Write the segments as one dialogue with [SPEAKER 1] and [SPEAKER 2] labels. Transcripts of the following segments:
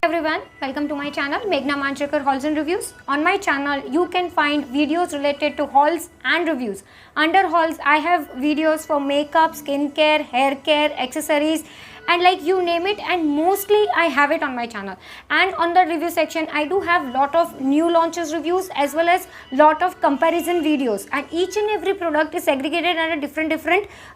[SPEAKER 1] Everyone, welcome to my channel Meghna Manchekar Hauls and Reviews. On my channel you can find videos related to hauls and reviews. Under hauls I have videos for makeup, skincare, hair care, accessories and like you name it, and mostly I have it on my channel. And on the review section I do have lot of new launches reviews as well as lot of comparison videos, and each and every product is segregated under different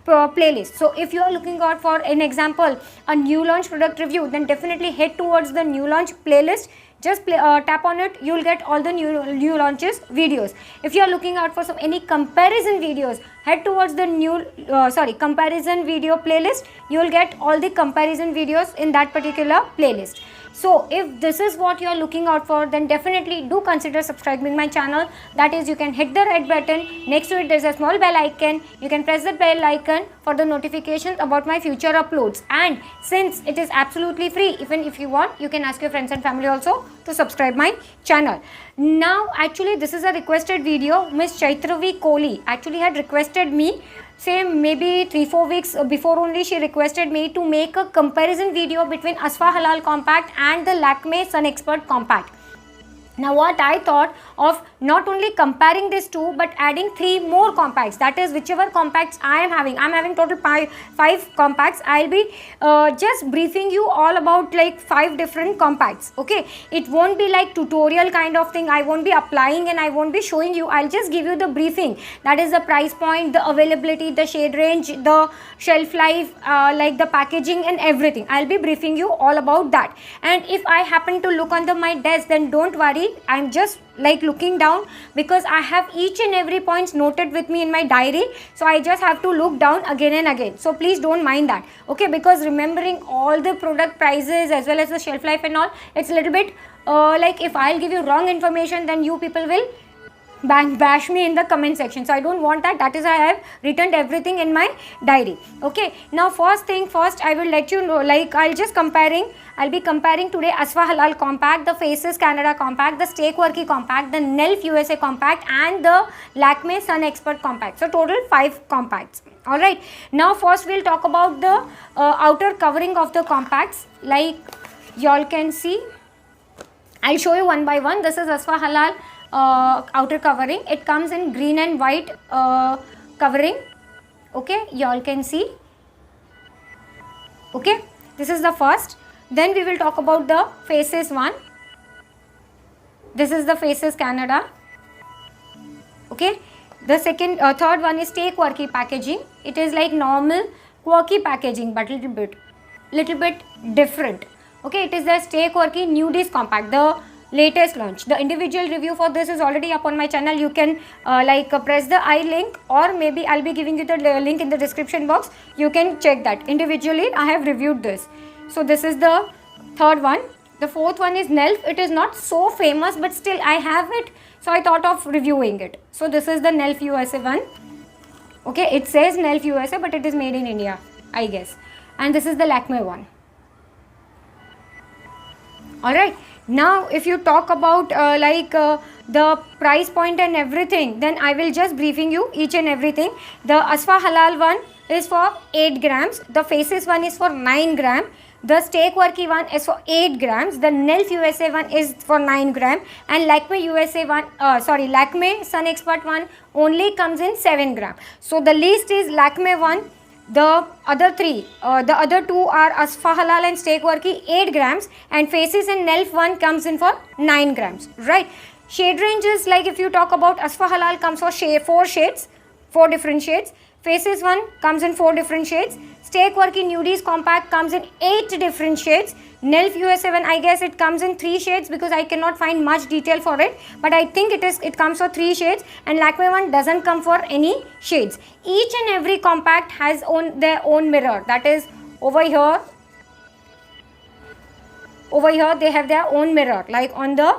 [SPEAKER 1] playlist. So if you are looking out for an example a new launch product review, then definitely head towards the new launch playlist. Just tap on it, you will get all the new launches videos. If you are looking out for any comparison videos, head towards the comparison video playlist. You will get all the comparison videos in that particular playlist. So if this is what you are looking out for, then definitely do consider subscribing my channel. That is, you can hit the red button. Next to it there is a small bell icon. You can press the bell icon for the notifications about my future uploads. And since it is absolutely free, even if you want, you can ask your friends and family also to subscribe my channel. Now actually this is a requested video. Miss Chaitravi Kohli actually had requested me, say maybe 3-4 weeks before only, she requested me to make a comparison video between Asfa Halal Compact and the Lakme Sun Expert Compact. Now what I thought of, not only comparing these two but adding 3 more compacts, that is whichever compacts I am having total 5 compacts. I'll be just briefing you all about like 5 different compacts. Okay, it won't be like tutorial kind of thing. I won't be applying and I won't be showing you. I'll just give you the briefing, that is the price point, the availability, the shade range, the shelf life, like the packaging and everything. I'll be briefing you all about that. And if I happen to look under my desk, then don't worry, I'm just like looking down because I have each and every points noted with me in my diary. So I just have to look down again and again. So please don't mind that. Okay, because remembering all the product prices as well as the shelf life and all, it's a little bit like if I'll give you wrong information, then you people will bash me in the comment section. So I don't want that. That is why I have written everything in my diary. Okay, now first thing first, I will let you know, like I'll be comparing today Asfa Halal Compact, the Faces Canada Compact, the Stay Quirky Compact, the Nelf USA Compact and the Lakme Sun Expert Compact. So total 5 compacts. Alright, now first we'll talk about the outer covering of the compacts. Like y'all can see, I'll show you one by one. This is Asfa Halal outer covering. It comes in green and white covering. Okay, y'all can see. Okay, this is the first. Then we will talk about the Faces one. This is the Faces Canada. Okay, the third one is Stay Quirky packaging. It is like normal quirky packaging but little bit different. Okay, it is the Stay Quirky Nudies Compact, the latest launch. The individual review for this is already up on my channel. You can press the I link, or maybe I'll be giving you the link in the description box. You can check that. Individually I have reviewed this. So this is the third one. The fourth one is Nelf. It is not so famous but still I have it, so I thought of reviewing it. So this is the Nelf USA one. Okay, it says Nelf USA but it is made in India, I guess. And this is the Lakme one. Alright, now if you talk about the price point and everything, then I will just briefing you each and everything. The Asfa Halal one is for 8 grams. The Faces one is for 9 gram. The Stay Quirky one is for 8 grams. The Nelf USA one is for 9 gram. And Lakme USA one, Lakme Sun Expert one only comes in 7 gram. So the least is Lakme one. The other 3, the other 2 are Asfa Halal and Stay Quirky 8 grams, and Faces and Nelf one comes in for 9 grams, right? Shade ranges, like if you talk about Asfa Halal comes for 4 different shades. Faces one comes in 4 different shades. Stay Quirky Nudies Compact comes in 8 different shades. Nelf USA one, I guess it comes in 3 shades because I cannot find much detail for it, but I think it comes for 3 shades, and Lakme one doesn't come for any shades. Each and every compact has their own mirror, that is over here they have their own mirror, like on the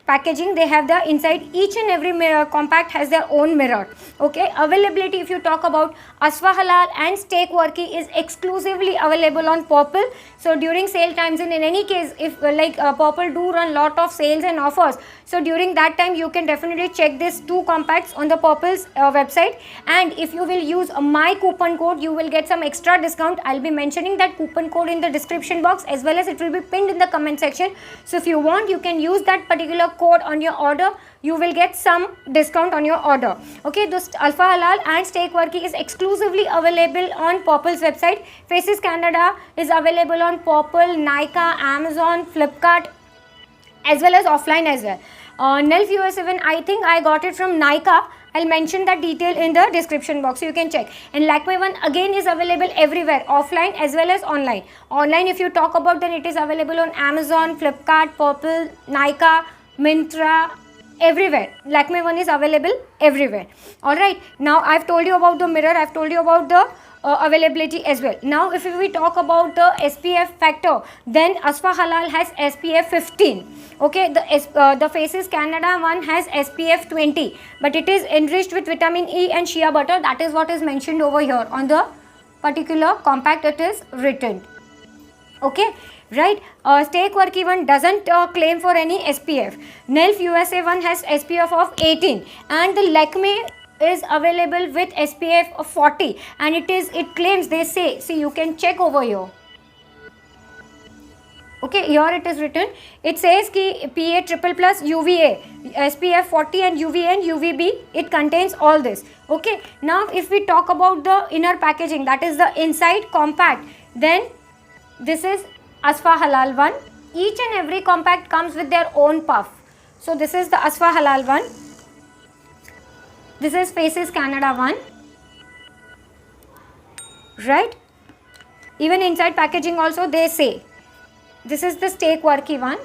[SPEAKER 1] packaging, they have the inside, each and every mirror compact has their own mirror. Okay, availability, if you talk about Asfa Halal and Steakworky is exclusively available on Purple. So during sale times, and in any case, if Purple do run lot of sales and offers, so during that time you can definitely check these two compacts on the Purple's website, and if you will use my coupon code, you will get some extra discount. I'll be mentioning that coupon code in the description box, as well as it will be pinned in the comment section. So if you want, you can use that particular code on your order. You will get some discount on your order. Okay, this Asfa Halal and Steakworky is exclusively available on Purple's website. Faces Canada is available on Purple, Nykaa, Amazon, Flipkart, as well as offline as well. Nelf US7, I think I got it from Nykaa. I'll mention that detail in the description box, so you can check. And Lakme one again is available everywhere, offline as well as online. Online, if you talk about, then it is available on Amazon, Flipkart, Purple, Nykaa, Myntra, everywhere. Lakme one is available everywhere. Alright, now I've told you about the mirror, I've told you about the availability as well. Now if we talk about the SPF factor, then Asfa Halal has SPF 15. Okay, the Faces Canada one has SPF 20, but it is enriched with vitamin E and shea butter. That is what is mentioned over here on the particular compact it is written. Okay, right. Steakworky one doesn't claim for any SPF. Nelf USA one has SPF of 18, and the Lakme is available with SPF of 40, and it claims, they say, see, you can check over here. Okay, here it is written, it says ki PA triple plus UVA, SPF 40 and UVA and UVB, it contains all this. Okay, now if we talk about the inner packaging, that is the inside compact, then this is Asfa Halal one. Each and every compact comes with their own puff. So this is the Asfa Halal one. This is Faces Canada one. Right? Even inside packaging also they say. This is the Steakworky one.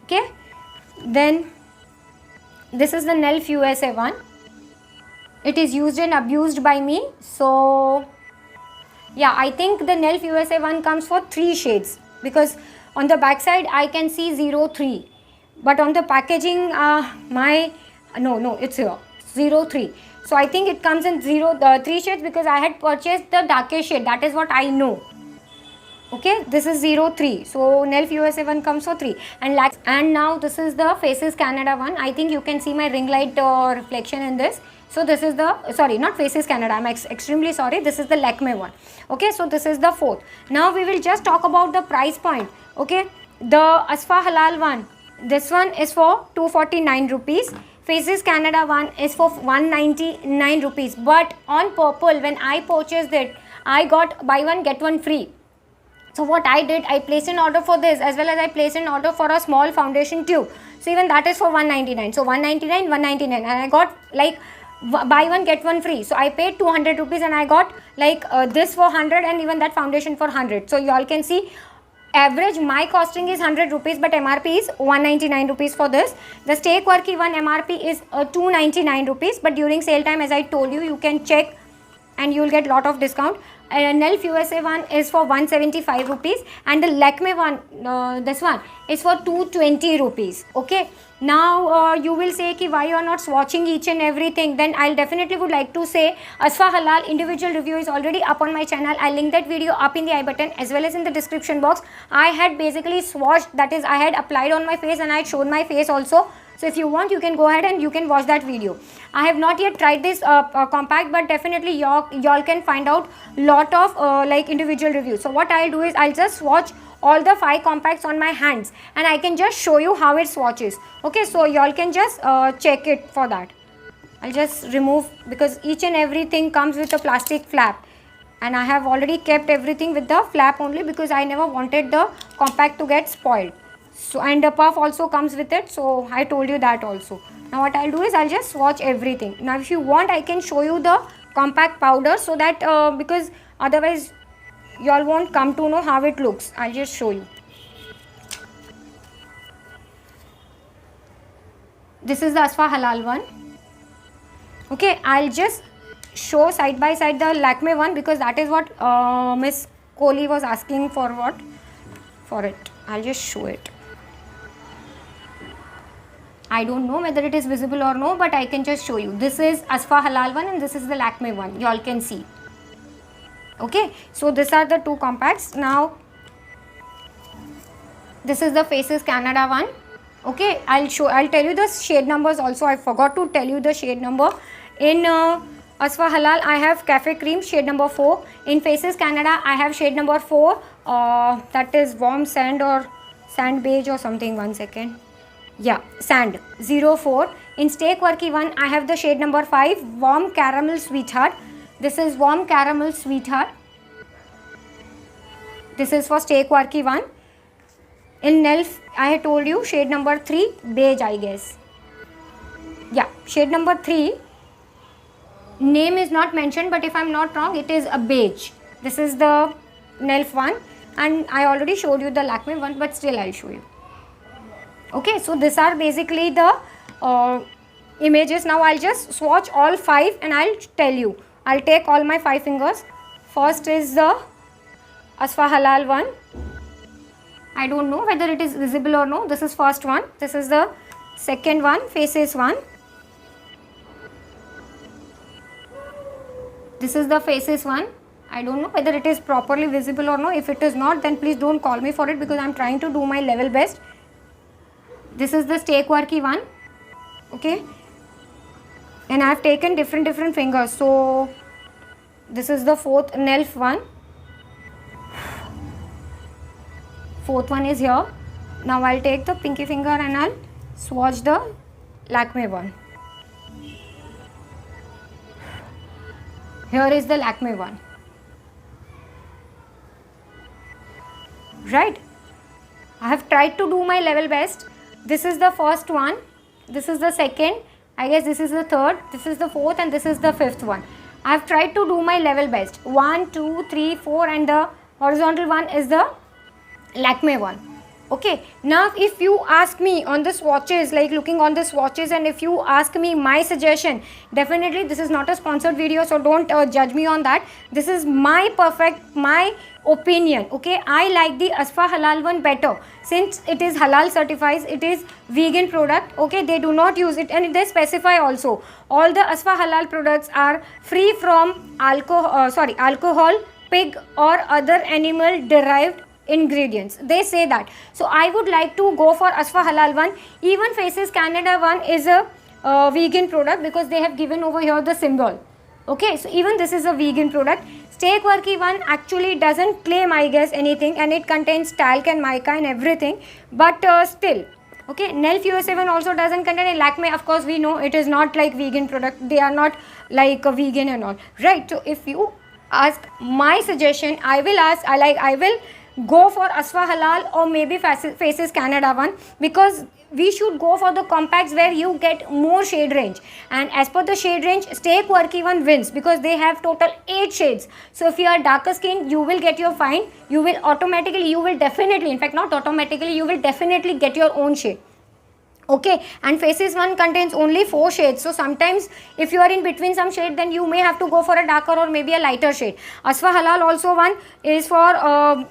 [SPEAKER 1] Okay. Then this is the Nelf USA one. It is used and abused by me. So yeah, I think the Nelf USA one comes for 3 shades, because on the back side I can see 03, but on the packaging it's here 03. So I think it comes in 3 shades, because I had purchased the darkest shade. That is what I know. Okay, this is 03. So Nelf USA one comes for 3. And now this is the Faces Canada one. I think you can see my ring light reflection in this. So this is the, sorry, not Faces Canada, I'm extremely sorry. This is the Lakme one. Okay, so this is the 4th. Now we will just talk about the price point. Okay, the Asfa Halal one, this one is for 249 rupees. Faces Canada one is for 199 rupees. But on Purple, when I purchased it, I got buy one get one free. So what I did, I placed an order for this, as well as I placed an order for a small foundation tube. So even that is for 199. So 199, 199, and I got like buy one get one free. So I paid 200 rupees and I got like this for 100, and even that foundation for 100. So you all can see, average my costing is 100 rupees, but MRP is 199 rupees for this. The Steakworky one MRP is 299 rupees, but during sale time, as I told you, you can check and you will get lot of discount. Nelf USA one is for 175 rupees, and the Lakme one, this one is for 220 rupees. Okay, now you will say ki why you are not swatching each and everything. Then I'll definitely would like to say Asfa Halal individual review is already up on my channel. I'll link that video up in the I button as well as in the description box. I had basically swatched, that is I had applied on my face and I had shown my face also. So if you want, you can go ahead and you can watch that video. I have not yet tried this compact, but definitely y'all can find out lot of like individual reviews. So what I'll do is I'll just swatch all the 5 compacts on my hands, and I can just show you how it swatches. Okay, so y'all can just check it for that. I'll just remove, because each and everything comes with a plastic flap, and I have already kept everything with the flap only, because I never wanted the compact to get spoiled. So, and the puff also comes with it, so I told you that also. Now what I'll do is I'll just swatch everything. Now if you want, I can show you the compact powder, so that because otherwise you all won't come to know how it looks. I'll just show you. This is the Asfa Halal one. Okay, I'll just show side by side the Lakme one, because that is what Miss Kohli was asking for, what for it. I'll just show it. I don't know whether it is visible or no, but I can just show you. This is Asfa Halal one and this is the Lakme one. You all can see. Okay, so these are the two compacts. Now this is the Faces Canada one. Okay, I'll tell you the shade numbers also. I forgot to tell you the shade number. In Asfa Halal I have Cafe Cream shade number 4. In Faces Canada I have shade number 4. That is Warm Sand or Sand Beige or something. 1 second. Yeah, Sand 04. In Stay Quirky one I have the shade number 5, Warm Caramel Sweetheart. This is Warm Caramel Sweetheart. This is for Stay Quirky one. In Nelf I had told you shade number 3, Beige, I guess. Yeah, shade number 3, name is not mentioned, but if I am not wrong it is a beige. This is the Nelf one, and I already showed you the Lakme one, but still I'll show you. Okay, so these are basically the images. Now I'll just swatch all 5 and I'll tell you. I'll take all my 5 fingers. First is the Asfa Halal one. I don't know whether it is visible or no. This is first one. This is the second one, Faces one. This is the Faces one. I don't know whether it is properly visible or no. If it is not, then please don't call me for it, because I'm trying to do my level best. This is the Stay Quirky one. Okay, and I have taken different fingers. So this is the fourth Nelf one. Fourth one is here. Now I'll take the pinky finger and I'll swatch the Lakme one. Here is the Lakme one. Right, I have tried to do my level best. This is the first one, this is the second, I guess this is the third, this is the fourth, and this is the fifth one. I have tried to do my level best. 1, 2, 3, 4, and the horizontal one is the Lakme one. Okay, now if you ask me on the swatches, like looking on the swatches, and if you ask me my suggestion, definitely this is not a sponsored video, so don't judge me on that. This is my opinion. Okay, I like the Asfa Halal one better, since it is halal certified, it is vegan product. Okay, they do not use it, and they specify also all the Asfa Halal products are free from alcohol, pig or other animal derived ingredients. They say that. So I would like to go for Asfa Halal one. Even Faces Canada one is a vegan product, because they have given over here the symbol. Okay, so even this is a vegan product. Stay Quirky one actually doesn't claim, I guess, anything, and it contains talc and mica and everything, but still. Okay, Nelf USA one also doesn't contain. Lakme, of course, we know it is not like vegan product. They are not like a vegan and all. Right, so if you ask my suggestion, I will go for Asfa Halal or maybe Faces Canada one, because we should go for the compacts where you get more shade range, and as per the shade range, Stay Quirky one wins, because they have total 8 shades. So if you are darker skin, you will get your fine, you will definitely, in fact not automatically, you will definitely get your own shade. Okay, and Faces one contains only 4 shades, so sometimes if you are in between some shade, then you may have to go for a darker or maybe a lighter shade. Asfa Halal also one is for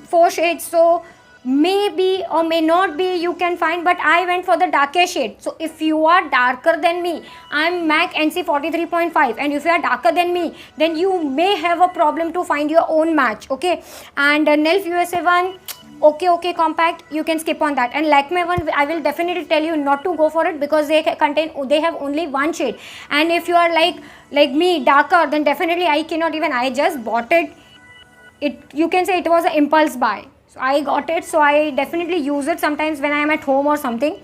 [SPEAKER 1] 4 shades, so maybe or may not be you can find, but I went for the darker shade. So if you are darker than me, I am MAC NC 43.5, and if you are darker than me, then you may have a problem to find your own match. Okay, and Nelf USA one, okay compact, you can skip on that. And Lakme one, I will definitely tell you not to go for it, because they have only 1 shade, and if you are like me, darker, then definitely I just bought it. You can say it was an impulse buy. So I got it, so I definitely use it sometimes when I am at home or something,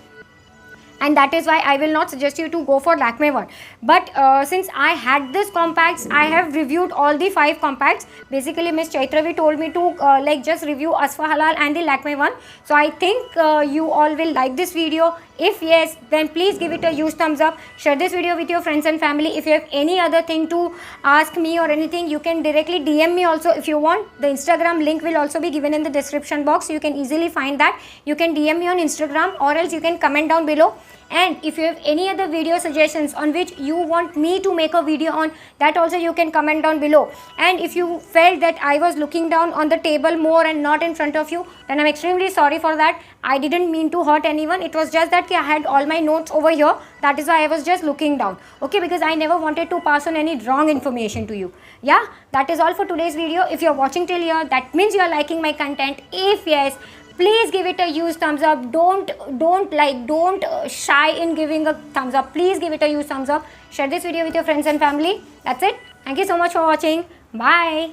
[SPEAKER 1] and that is why I will not suggest you to go for Lakme one. But since I had this compacts, I have reviewed all the 5 compacts. Basically Miss Chaitravi told me to just review Asfa Halal and the Lakme one. So I think you all will like this video. If yes, then please give it a huge thumbs up. Share this video with your friends and family. If you have any other thing to ask me or anything, you can directly DM me also if you want. The Instagram link will also be given in the description box. You can easily find that. You can DM me on Instagram, or else you can comment down below. And if you have any other video suggestions on which you want me to make a video on, that also you can comment down below. And if you felt that I was looking down on the table more and not in front of you, then I'm extremely sorry for that. I didn't mean to hurt anyone. It was just that I had all my notes over here. That is why I was just looking down. Okay, because I never wanted to pass on any wrong information to you. Yeah, that is all for today's video. If you're watching till here, that means you're liking my content. If yes, please give it a huge thumbs up. Don't shy in giving a thumbs up. Please give it a huge thumbs up. Share this video with your friends and family. That's it. Thank you so much for watching. Bye.